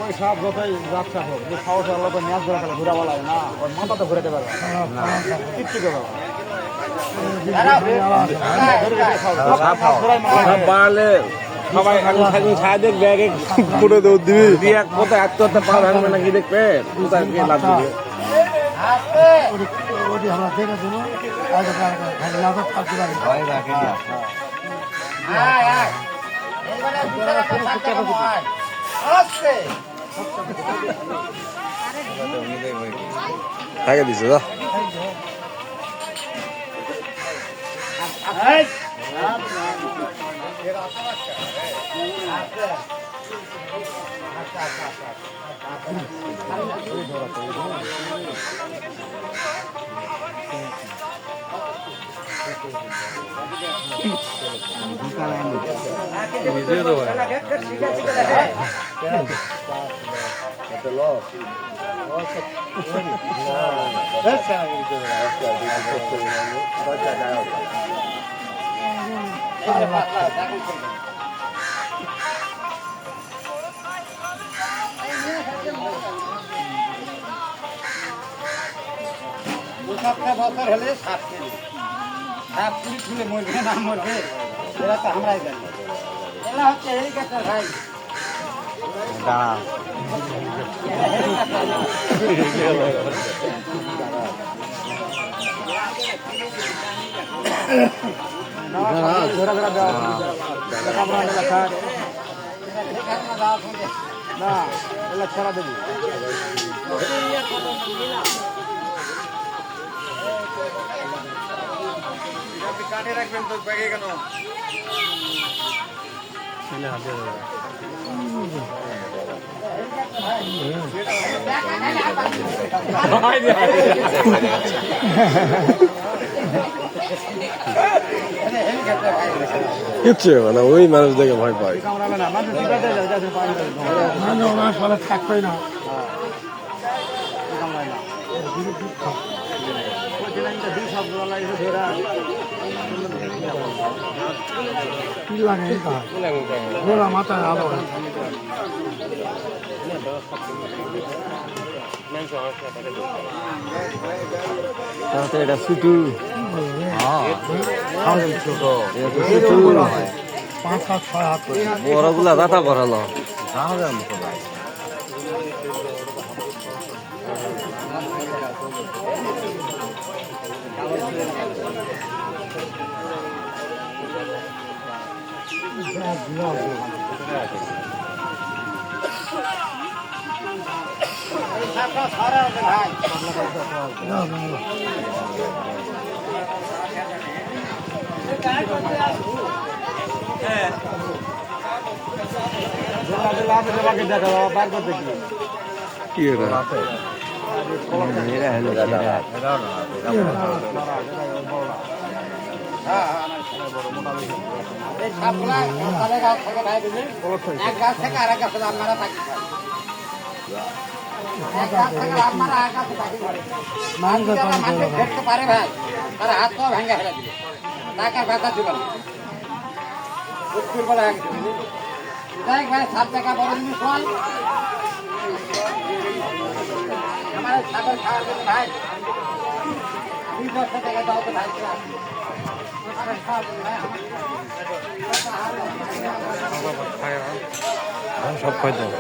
ওই সব যতই ব্যবসা হোক যে সাহস আল্লাহ তো ম্যাচ ধরা খেলে ঘুরাবো লাগে না ওর মাথা তো ঘুরাতে পারবে না কিচ্ছু করবে বাড়ালে সবাই সাহেব ব্যাগে করে দৌড় দিবি দিয়ে কোথায় আত্মহত্যা পা ভাঙবে নাকি দেখবে কোথায় গিয়ে লাভ দিবে আমরা দেখে শুনো থাকে দিছে যা বছর হলে সাপ পুরি খুলে মরবে না মরবে এরা তো আমরাই জানি এরা হচ্ছে হেলিকপ্টার ভাই না এলা ছাড়া দেবো কাটে রাখবেন তো ব্যাগে কেন কিচ্ছু মানে ওই মানুষ দেখে ভয় পায় থাকবে না মাথায় আলো এটা ছুটু পাঁচ সাত ছয় হাত বড়গুলা দাতা ভরালো কি এক গাছ থেকে আরেক গাছে আপনারা পাখি দেখতে পারে ভাই তার হাত পা ভাঙ্গা ফেলে দিবে তাকে ব্যথা দিবে না দেখ ভাই 7 টাকা বড় জিনিস হয় আমার ছাগল খাওয়ার জন্য ভাই 2 টাকা দাও তো ভাই সব খাই দাও